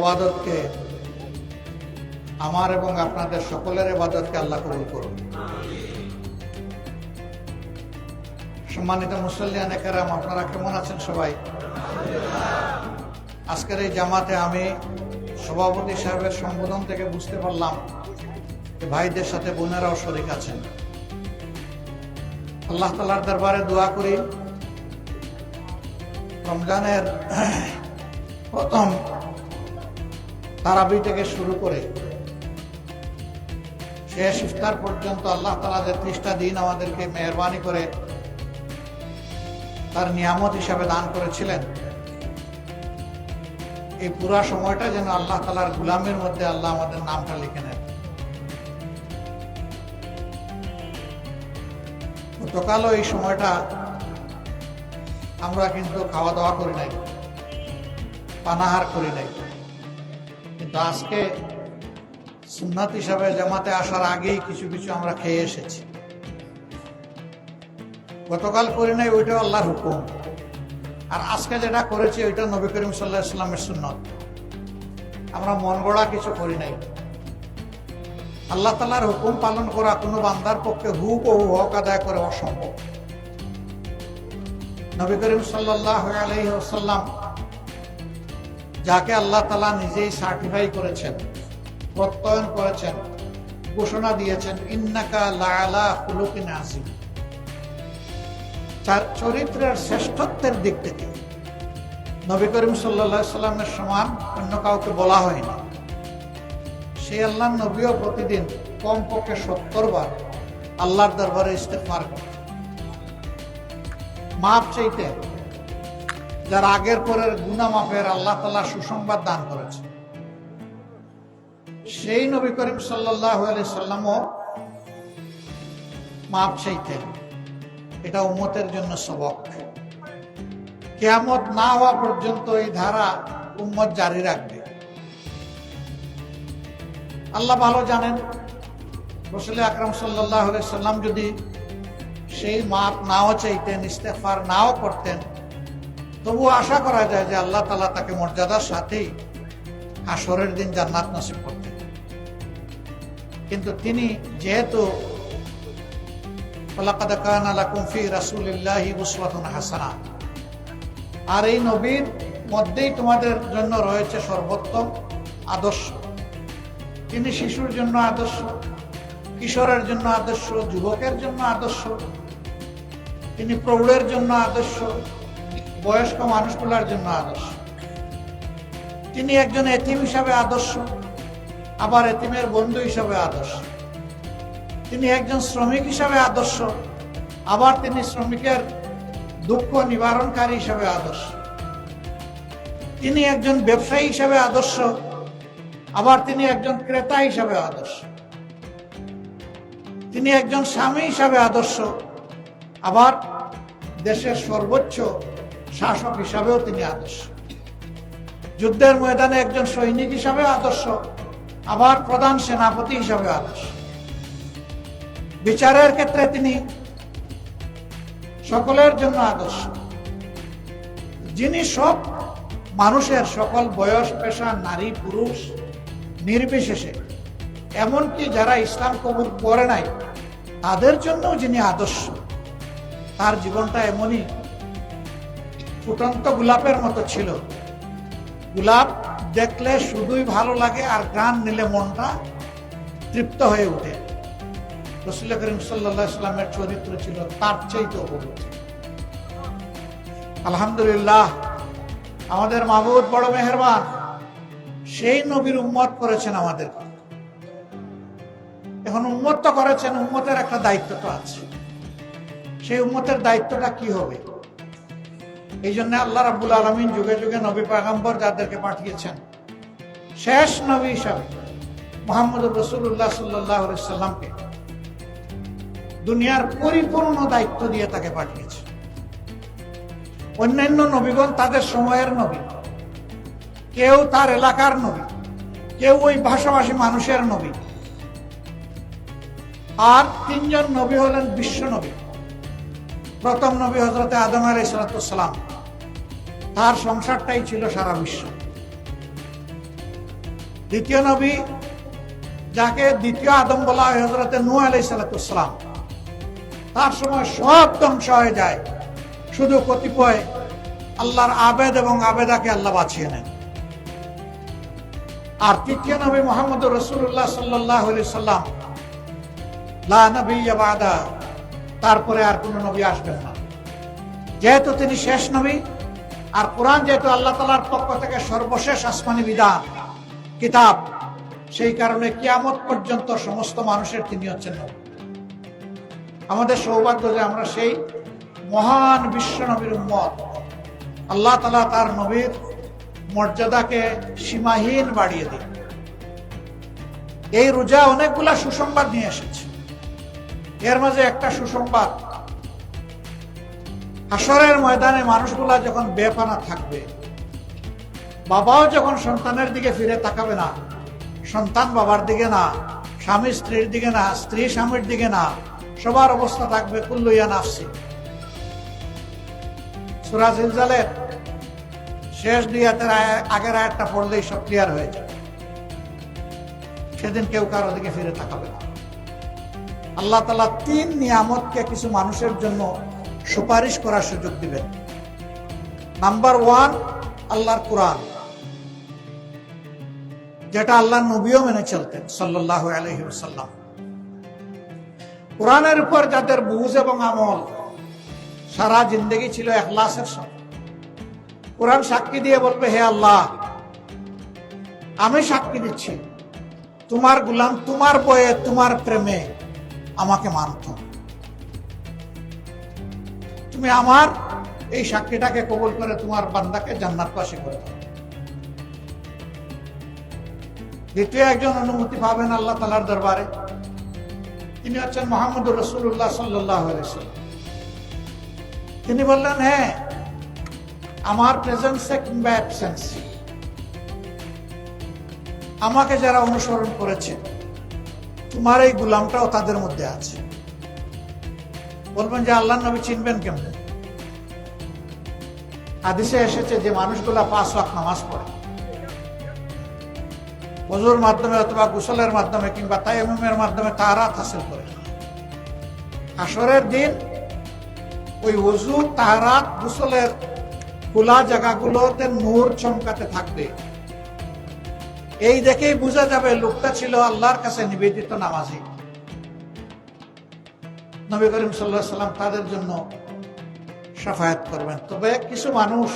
ইবাদতকে, আমার এবং আপনাদের সকলের ইবাদতকে আল্লাহ কবুল করুন। সম্মানিত মুসল্লিয়ানে কেরাম, আপনারা কেমন আছেন সবাই? আজকের এই জামাতে আমি সভাপতি সাহেবের সম্বোধন থেকে বুঝতে পারলাম যে ভাইদের সাথে বোনেরাও শরীক আছেন। আল্লাহ তাআলার দরবারে দোয়া করি, রমজানের প্রথম তারাবি থেকে শুরু করে শেষ ইফতার পর্যন্ত আল্লাহ তাআলা যে 30টা দিন আমাদেরকে মেহেরবানি করে তার নিয়ামত হিসাবে দান করেছিলেন, এই পুরা সময়টা যেন আল্লাহ তাআলার গোলামের মধ্যে আল্লাহ আমাদের নামটা লিখে নেন। গতকালও এই সময়টা আমরা কিন্তু খাওয়া দাওয়া করি নাই, পানাহার করি নাই, কিন্তু আজকে সুন্নাত হিসাবে জামাতে আসার আগেই কিছু কিছু আমরা খেয়ে এসেছি। গতকাল করি নাই, ওইটাও আল্লাহর হুকুম, আর আজকে যেটা করেছি ওইটা নবী করিম সাল্লাল্লাহু আলাইহি ওয়াসাল্লামের সুন্নাত। আমরা মন গড়া কিছু করি নাই। আল্লাহ তাআলার হুকুম পালন করা কোনো বান্দার পক্ষে হুবহু হক আদায় করে অসম্ভব। নবী করিম সাল্লাল্লাহু আলাইহি ওয়াসাল্লাম যাকে আল্লাহ তাআলা নিজেই সার্টিফাই করেছেন, প্রত্যয়ন করেছেন, ঘোষণা দিয়েছেন, ইন্নাকা লাআলা খুলুকিন আযীম, চরিত্রের শ্রেষ্ঠত্বের দিক থেকে নবী করিম সাল্লাল্লাহু আলাইহি ওয়াসাল্লামের সমান অন্য কাউকে বলা হয়নি। সেই আল্লাহর নবীও প্রতিদিন কমপক্ষে 70 বার আল্লাহর দরবারে ইস্তেগফার করতেন, মাপ চাইতেন। যার আগের পরের গুনাহ মাফের আল্লাহ তাআলা সুসংবাদ দান করেছে, সেই নবী করিম সাল্লাল্লাহু আলাইহি সাল্লামও মাপ চাইতেন। এটা উম্মতের জন্য সবক। কিয়ামত না হওয়া পর্যন্ত এই ধারা উম্মত জারি রাখবে। আল্লাহ ভালো জানেন, রাসূল আকরাম সাল্লাল্লাহু আলাইহি সাল্লাম যদি সেই মাপ নাও চাইতেন, ইস্তেগফার নাও করতেন, তবু আশা করা যায় যে আল্লাহ তাআলা তাকে মর্যাদার সাথেই হাসরের দিন জান্নাত নসিব করতেন। কিন্তু তিনি যেহেতু লাকাদ কানা লাকুম ফি রাসূলিল্লাহি উসওয়াতুন হাসানাহ, আর এই নবীর মধ্যেই তোমাদের জন্য রয়েছে সর্বোত্তম আদর্শ। তিনি শিশুর জন্য আদর্শ, কিশোরের জন্য আদর্শ, যুবকের জন্য আদর্শ, তিনি প্রৌঢ়ের জন্য আদর্শ, বয়স্ক মানুষগুলোর জন্য আদর্শ। তিনি একজন এতিম হিসাবে আদর্শ, আবার এতিমের বন্ধু হিসাবে আদর্শ। তিনি একজন শ্রমিক হিসাবে আদর্শ, আবার তিনি শ্রমিকের দুঃখ নিবারণকারী হিসাবে আদর্শ। তিনি একজন ব্যবসায়ী হিসাবে আদর্শ, আবার তিনি একজন ক্রেতা হিসাবে আদর্শ। তিনি একজন স্বামী হিসাবে আদর্শ, আবার দেশের সর্বোচ্চ শাসক হিসাবেও তিনি আদর্শ। যুদ্ধের ময়দানে একজন সৈনিক হিসাবে আদর্শ, আবার প্রধান সেনাপতি হিসাবে আদর্শ। বিচারের ক্ষেত্রে তিনি সকলের জন্য আদর্শ। যিনি সব মানুষের, সকল বয়স, পেশা, নারী পুরুষ নির্বিশেষে, এমনকি যারা ইসলাম কবুল করে নাই তাদের জন্যও যিনি আদর্শ। তার জীবনটা এমনই ফুটন্ত গোলাপের মতো ছিল। গোলাপ দেখলে শুধুই ভালো লাগে, আর ঘ্রাণ নিলে মনটা তৃপ্ত হয়ে ওঠে। রাসূল করিম সাল্লাল্লাহু আলাইহি ওয়াসাল্লামের চরিত্র ছিল তার চাইতেও পবিত্র। আলহামদুলিল্লাহ, আমাদের মাবুদ বড় মেহেরবান, সেই নবীর উম্মত করেছেন আমাদেরকে। এখন উম্মত তো করেছেন, উম্মতের একটা দায়িত্ব তো আছে। সেই উম্মতের দায়িত্বটা কি হবে? এই জন্য আল্লাহ রাব্বুল আলামিন যুগে যুগে নবী পয়গম্বর যাদেরকে পাঠিয়েছেন, শেষ নবী হিসাবে মুহাম্মদুর রাসূলুল্লাহ সাল্লাল্লাহু আলাইহি সাল্লামকে দুনিয়ার পরিপূর্ণ দায়িত্ব দিয়ে তাকে পাঠিয়েছে। অন্যান্য নবীগণ তাদের সময়ের নবী, কেউ তার এলাকার নবী, কেউ ওই ভাষাভাষী মানুষের নবী, আর 3 জন নবী হলেন বিশ্ব নবী। প্রথম নবী হযরত আদম আলাইহিস সালাম, তার সংসারটাই ছিল সারা বিশ্ব। দ্বিতীয় নবী, যাকে দ্বিতীয় আদম বলা হয়, হযরত নূহ আলাইহিস সালাম, তার সময় সব ধ্বংস হয়ে যায়, শুধু কতিপয় আল্লাহর আবেদ এবং আবেদাকে আল্লাহ বাঁচিয়ে নেন। আর তৃতীয় নবী মুহাম্মদুর রাসূলুল্লাহ সাল্লাল্লাহু আলাইহি সাল্লাম, লা নবিয়্যা বাদা, তারপরে আর কোন নবী আসবেন না। যেহেতু তিনি শেষ নবী, আর কোরআন যেহেতু আল্লাহ তাআলার পক্ষ থেকে সর্বশেষ আসমানি বিধান কিতাব, সেই কারণে কিয়ামত পর্যন্ত সমস্ত মানুষের তিনি হচ্ছেন নবী। আমাদের সৌভাগ্য যে আমরা সেই মহান বিশ্ব নবীর উম্মত। আল্লাহ তাআলা তার নবীর মর্যাদাকে সীমাহীন বাড়িয়ে দিন। এই রোজা অনেকগুলা সুসংবাদ নিয়ে এসেছে। এর মাঝে একটা সুসংবাদ, হাসরের ময়দানে মানুষগুলা যখন বেপানা থাকবে, বাবাও যখন সন্তানের দিকে ফিরে তাকাবে না, সন্তান বাবার দিকে না, স্বামী স্ত্রীর দিকে না, স্ত্রী স্বামীর দিকে না, সবার অবস্থা থাকবে কুল্লু ইয়া নাফসি। সূরা জিলজালের শেষ দুই আয়াতের আগের আয়াতটা পড়লেই সব ক্লিয়ার হয়ে যায়। সেদিন কেউ কারো দিকে ফিরে তাকাবে না। আল্লাহ তাআলা 3 নিয়ামতকে কিছু মানুষের জন্য সুপারিশ করার সুযোগ দিবেন। নাম্বার 1, আল্লাহর কোরআন, যেটা আল্লাহর নবীও মেনে চলতেন সাল্লাল্লাহু আলাইহি ওয়াসাল্লাম। কোরআনের উপর যাদের বুঝ এবং আমল সারা জিন্দগি ছিল ইখলাসের সাথে, কোরআন সাক্ষী দিয়ে বলবে, হে আল্লাহ, আমি সাক্ষী দিচ্ছি তোমার গোলাম তোমার বয়ে তোমার প্রেমে আমাকে মানত। তুমি আমার এই সাক্ষীটাকে কবুল করে তোমার বান্দাকে জান্নাতবাসী করে দাও। দ্বিতীয় একজন অনুমতি পাবেন আল্লাহ তাআলার দরবারে, তিনি হচ্ছেন মুহাম্মদুর রাসূলুল্লাহ সাল্লাল্লাহু আলাইহি ওয়াসাল্লাম। তিনি বললেন, হ্যাঁ, আমার প্রেজেন্সে কিংবা অ্যাবসেন্সে আমাকে যারা অনুসরণ করেছে, তোমার এই গোলামটাও তাদের মধ্যে আছে। বলবেন যে আল্লাহর নবী চিনবেন কেমনে? হাদিসে এসেছে যে মানুষগুলা 5 ওয়াক্ত নামাজ পড়ে, ওযুর মাধ্যমে অথবা গোসলের মাধ্যমে কিংবা তায়াম্মুমের মাধ্যমে তাহারাত হাসিল করে, হাসরের দিন ওই ওযু, তাহারাত, গোসলের খোলা জায়গাগুলোতে নূর চমকাতে থাকবে। এই দেখেই বোঝা যাবে লোকটা ছিল আল্লাহর কাছে নিবেদিত নামাজি। নবী করিম সাল্লাল্লাহু আলাইহি ওয়াসাল্লাম তাদের জন্য শাফায়াত করবেন। তবে কিছু মানুষ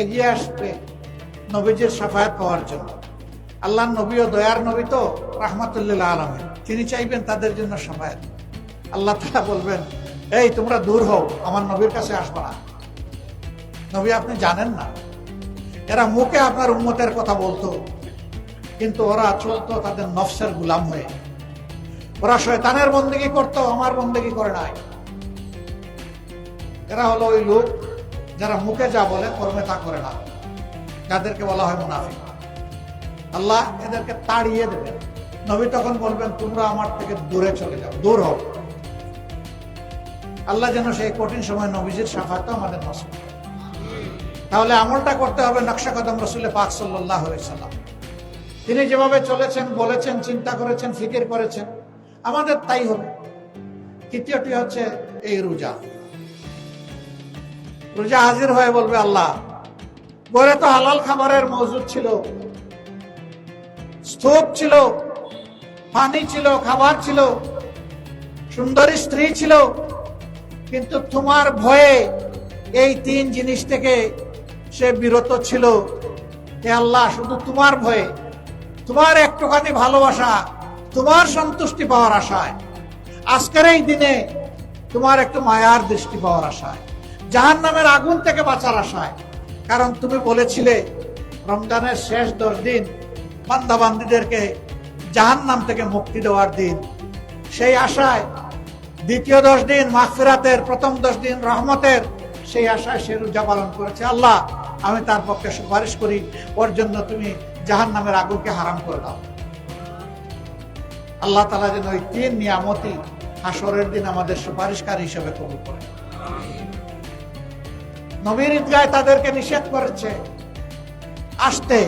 এগিয়ে আসবে নবীজির শাফায়াত পাওয়ার জন্য। আল্লাহর নবী ও দয়ার নবী তো রাহমাতুল লিল আলামিন, তিনি চাইবেন তাদের জন্য শাফায়াত। আল্লাহ তাআলা বলবেন, এই তোমরা দূর হও, আমার নবীর কাছে আসবে না। নবী আপনি জানেন না, এরা মুখে আপনার উম্মতের কথা বলতো, কিন্তু ওরা চলতো তাদের নফসের গোলাম হয়ে। ওরা শয়তানের বন্দেগী করতো, আমার বন্দেগী করে নাই। এরা হলো ওই লোক যারা মুখে যা বলে কর্মে তা করে না, যাদেরকে বলা হয় মুনাফিক। আল্লাহ এদেরকে তাড়িয়ে দেবেন। নবী তখন বলবেন, তোমরা আমার থেকে দূরে চলে যাও, দূর হও। আল্লাহ যেন সেই কঠিন সময় নবীজির শাফাত আমাদের নসিব করে। তাহলে আমলটা করতে হবে নকশা কদম রাসূল পাক সাল্লাল্লাহু আলাইহি সাল্লাম। তিনি যেভাবে চলেছেন, বলেছেন, চিন্তা করেছেন, ফিকির করেছেন, আমাদের তাই হবে। তৃতীয়টি হচ্ছে এই রোজা। রোজা হাজির হয়ে বলবে, আল্লাহ, ঘরে তো হালাল খাবারের মজুদ ছিল, স্তূপ ছিল, পানি ছিল, খাবার ছিল, সুন্দরী স্ত্রী ছিল, কিন্তু তোমার ভয়ে এই 3 জিনিস থেকে সে বিরত ছিল। হে আল্লাহ, শুধু তোমার ভয়ে, তোমার একটুখানি ভালোবাসা, তোমার সন্তুষ্টি পাওয়ার আশায়, আজকের এই দিনে তোমার একটু মায়ার দৃষ্টি পাওয়ার আশায়, জাহান্নামের আগুন থেকে বাঁচার আশায়। কারণ তুমি বলেছিলে রমজানের শেষ 10 দিন বান্দাবান্দীদেরকে জাহান্নাম থেকে মুক্তি দেওয়ার দিন। সেই আশায় দ্বিতীয় 10 দিন মাগফিরাতের, প্রথম 10 দিন রহমতের, সেই আশায় সে রোজা পালন করেছে। আল্লাহ, আমি তার পক্ষে সুপারিশ করি, ওর জন্য তুমি জাহান্নামের আগুনকে হারাম করে দাও। আল্লাহ তাআলা যেন ওই 3 নিয়ামতই হাসরের দিন আমাদের সুপারিশকারী হিসেবে কবুল করে। নবীর ঈদগাহে তাদেরকে নিষেধ করেছে আসতে,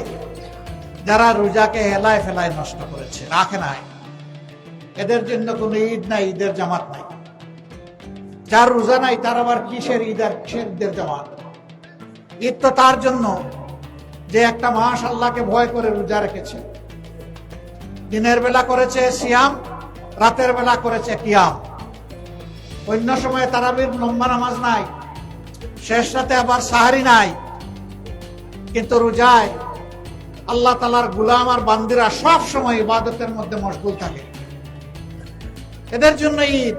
যারা রোজাকে হেলায় ফেলায় নষ্ট করেছে, রাখে নাই, এদের জন্য কোনো ঈদ নাই, ঈদের জামাত নাই। যার রোজা নাই তার আবার কিসের ঈদ আর কিসের ঈদের জামাত? ঈদ তো তার জন্য যে একটা মাস আল্লাহকে ভয় করে রোজা রেখেছে, দিনের বেলা করেছে সিয়াম, রাতের বেলা করেছে কিয়াম। অন্য সময় তারাবির লম্বা নামাজ নাই, শেষ রাতে আবার সাহারি নাই, কিন্তু রোজায় আল্লাহ তাআলার গোলাম আর বান্দিরা সব সময় ইবাদতের মধ্যে মশগুল থাকে। এদের জন্য ঈদ,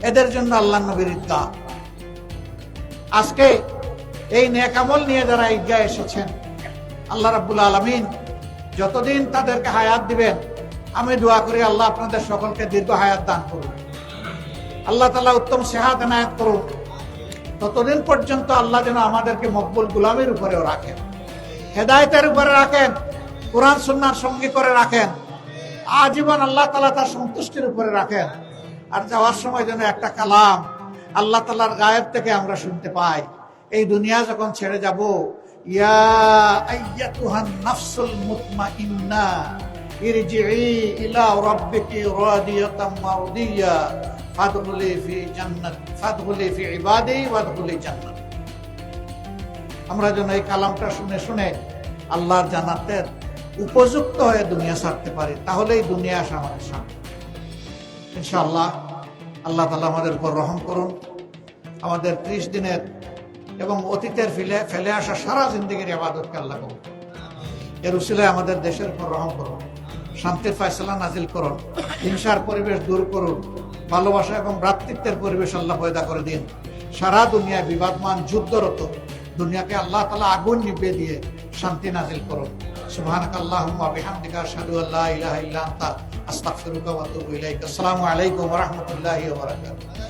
এদের জন্য আল্লাহ নবীর ঈদগাহ। আজকে এই নেক আমল নিয়ে যারা ঈদগাহ এসেছেন, আল্লাহ রাব্বুল আলামিন যতদিন তাদেরকে হায়াত দিবেন, আমি দোয়া করি আল্লাহ আপনাদের সকলকে দীর্ঘ হায়াত দান করুন, আল্লাহ তাআলা উত্তম সেহাত এনায়েত করুন। ততদিন পর্যন্ত আল্লাহ যেন আমাদেরকে মকবুল গোলামের উপরেও রাখেন, হেদায়েতের উপরে রাখেন, কোরআন সুন্নাহর সঙ্গী করে রাখেন, আজীবন আল্লাহ তাআলা তার সন্তুষ্টির উপরে রাখেন। আর যাওয়ার সময় যেন একটা কালাম আল্লাহ তাআলার গায়েব থেকে আমরা শুনতে পাই, এই দুনিয়া যখন ছেড়ে যাব, ইয়া আইয়াতুহান নাফসুল মুতমাইন্না ইরজিই ইলা রাব্বিকি রাদিয়াতাম মারদিয়া ফাদখুলি ফি জান্নাত ফাদখুলি ফি ইবাদি ওয়াদখুলি জান্নাত। আমরা যেন এই কালামটা শুনে শুনে আল্লাহর জান্নাতের উপযুক্ত হয়ে দুনিয়া ছাড়তে পারি, তাহলেই দুনিয়া আসা আমাদের সামনে। ইনশাআল্লাহ আল্লাহ তাআলা আমাদের উপর রহম করুন, আমাদের 30 দিনের এবং অতীতের ফেলে আসা সারা জিন্দেগির ইবাদতকে আল্লাহ কবুল করুন। এর উসিলায় আমাদের দেশের উপর রহম করুন, শান্তির ফয়সালা নাজিল করুন, হিংসার পরিবেশ দূর করুন, ভালোবাসা এবং ভ্রাতৃত্বের পরিবেশ আল্লাহ পয়দা করে দিন। সারা দুনিয়া বিবাদমান যুদ্ধরত দুনিয়াকে আল্লাহ তাআলা আগুন নিভিয়ে দিয়ে শান্তি নাজিল করুন। সুবহানাকাল্লাহুম্মা ওয়া বিহামদিকা আশহাদু আল্লা ইলাহা ইল্লা আনতা আস্তাগফিরুকা ওয়া আতুবু ইলাইক। আসসালামু আলাইকুম ওয়া রাহমাতুল্লাহি ওয়া বারাকাতুহু।